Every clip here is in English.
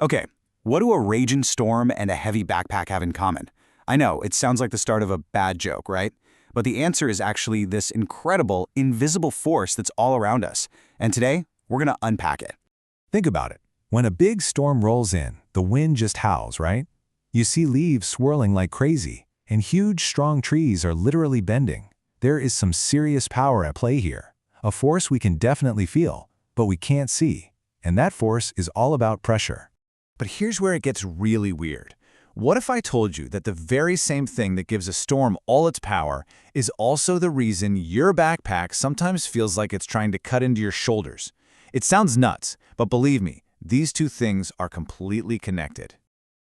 Okay, what do a raging storm and a heavy backpack have in common? I know, it sounds like the start of a bad joke, right? But the answer is actually this incredible, invisible force that's all around us. And today, we're going to unpack it. Think about it. When a big storm rolls in, the wind just howls, right? You see leaves swirling like crazy, and huge, strong trees are literally bending. There is some serious power at play here, a force we can definitely feel, but we can't see. And that force is all about pressure. But here's where it gets really weird. What if I told you that the very same thing that gives a storm all its power is also the reason your backpack sometimes feels like it's trying to cut into your shoulders? It sounds nuts, but believe me, these two things are completely connected.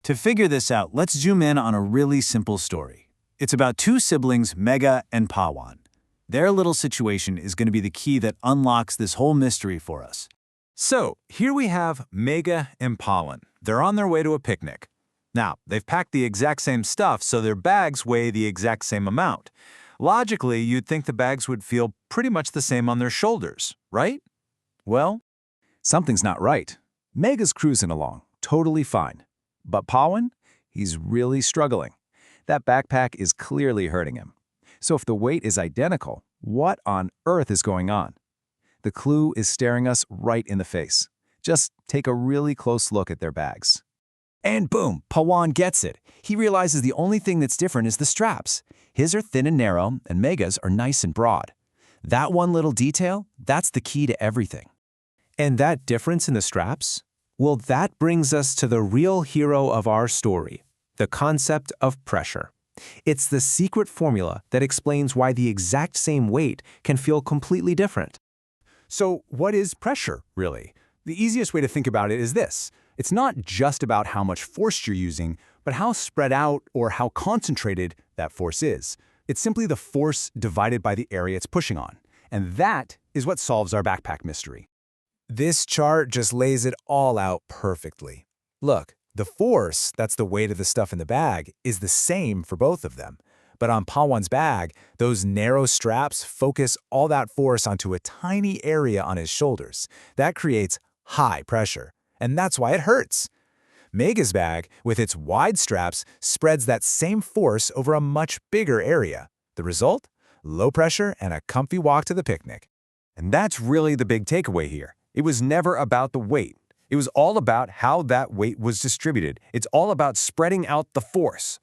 To figure this out, let's zoom in on a really simple story. It's about two siblings, Mega and Pawan. Their little situation is going to be the key that unlocks this whole mystery for us. So, here we have Mega and Pawan. They're on their way to a picnic. Now, they've packed the exact same stuff, so their bags weigh the exact same amount. Logically, you'd think the bags would feel pretty much the same on their shoulders, right? Well, something's not right. Mega's cruising along, totally fine. But Pawan, he's really struggling. That backpack is clearly hurting him. So if the weight is identical, what on earth is going on? The clue is staring us right in the face. Just take a really close look at their bags. And boom, Pawan gets it. He realizes the only thing that's different is the straps. His are thin and narrow, and Mega's are nice and broad. That one little detail, that's the key to everything. And that difference in the straps? Well, that brings us to the real hero of our story, the concept of pressure. It's the secret formula that explains why the exact same weight can feel completely different. So what is pressure, really? The easiest way to think about it is this. It's not just about how much force you're using, but how spread out or how concentrated that force is. It's simply the force divided by the area it's pushing on. And that is what solves our backpack mystery. This chart just lays it all out perfectly. Look, the force, that's the weight of the stuff in the bag, is the same for both of them. But on Pawan's bag, those narrow straps focus all that force onto a tiny area on his shoulders. That creates high pressure, and that's why it hurts. Mega's bag, with its wide straps, spreads that same force over a much bigger area. The result? Low pressure and a comfy walk to the picnic. And that's really the big takeaway here. It was never about the weight. It was all about how that weight was distributed. It's all about spreading out the force.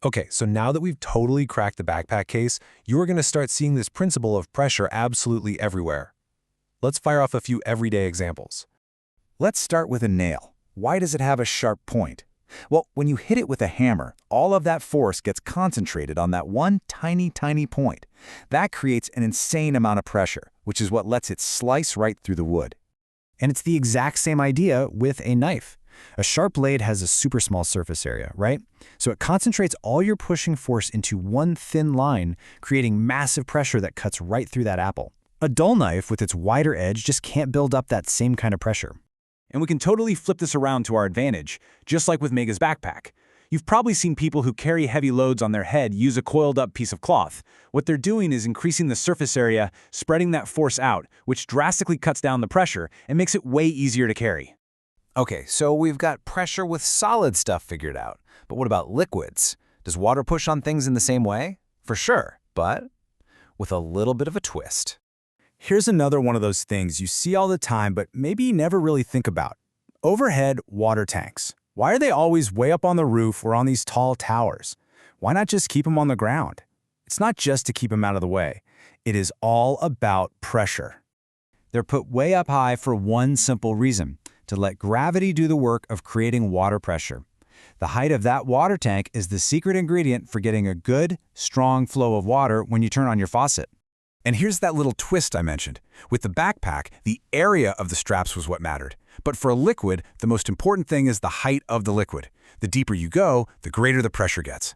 Okay, so now that we've totally cracked the backpack case, you are going to start seeing this principle of pressure absolutely everywhere. Let's fire off a few everyday examples. Let's start with a nail. Why does it have a sharp point? Well, when you hit it with a hammer, all of that force gets concentrated on that one tiny point. That creates an insane amount of pressure, which is what lets it slice right through the wood. And it's the exact same idea with a knife. A sharp blade has a super small surface area, right? So it concentrates all your pushing force into one thin line, creating massive pressure that cuts right through that apple. A dull knife with its wider edge just can't build up that same kind of pressure. And we can totally flip this around to our advantage, just like with Mega's backpack. You've probably seen people who carry heavy loads on their head use a coiled-up piece of cloth. What they're doing is increasing the surface area, spreading that force out, which drastically cuts down the pressure and makes it way easier to carry. Okay, so we've got pressure with solid stuff figured out. But what about liquids? Does water push on things in the same way? For sure, but with a little bit of a twist. Here's another one of those things you see all the time, but maybe you never really think about. Overhead water tanks. Why are they always way up on the roof or on these tall towers? Why not just keep them on the ground? It's not just to keep them out of the way. It is all about pressure. They're put way up high for one simple reason: to let gravity do the work of creating water pressure. The height of that water tank is the secret ingredient for getting a good, strong flow of water when you turn on your faucet. And here's that little twist I mentioned. With the backpack, the area of the straps was what mattered. But for a liquid, the most important thing is the height of the liquid. The deeper you go, the greater the pressure gets.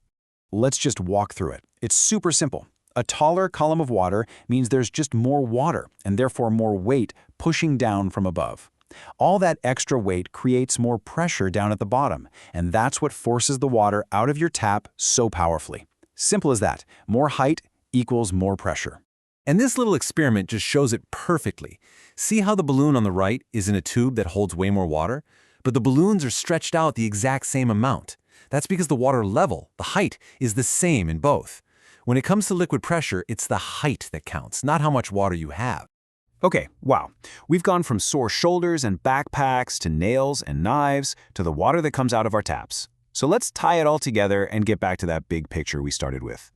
Let's just walk through it. It's super simple. A taller column of water means there's just more water, and therefore more weight pushing down from above. All that extra weight creates more pressure down at the bottom, and that's what forces the water out of your tap so powerfully. Simple as that. More height equals more pressure. And this little experiment just shows it perfectly. See how the balloon on the right is in a tube that holds way more water? but the balloons are stretched out the exact same amount. That's because the water level, the height, is the same in both. When it comes to liquid pressure, it's the height that counts, not how much water you have. Okay, wow. We've gone from sore shoulders and backpacks to nails and knives to the water that comes out of our taps. So let's tie it all together and get back to that big picture we started with.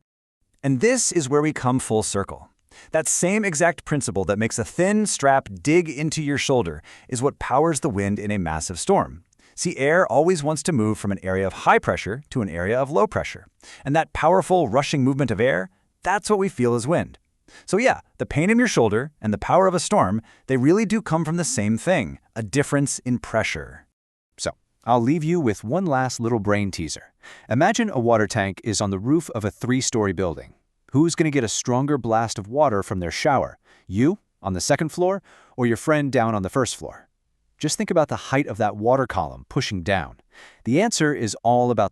And this is where we come full circle. That same exact principle that makes a thin strap dig into your shoulder is what powers the wind in a massive storm. See, air always wants to move from an area of high pressure to an area of low pressure. And that powerful, rushing movement of air, that's what we feel as wind. So yeah, the pain in your shoulder and the power of a storm, they really do come from the same thing, a difference in pressure. So, I'll leave you with one last little brain teaser. Imagine a water tank is on the roof of a 3-story building. Who's going to get a stronger blast of water from their shower? You, on the 2nd floor, or your friend down on the 1st floor? Just think about the height of that water column pushing down. The answer is all about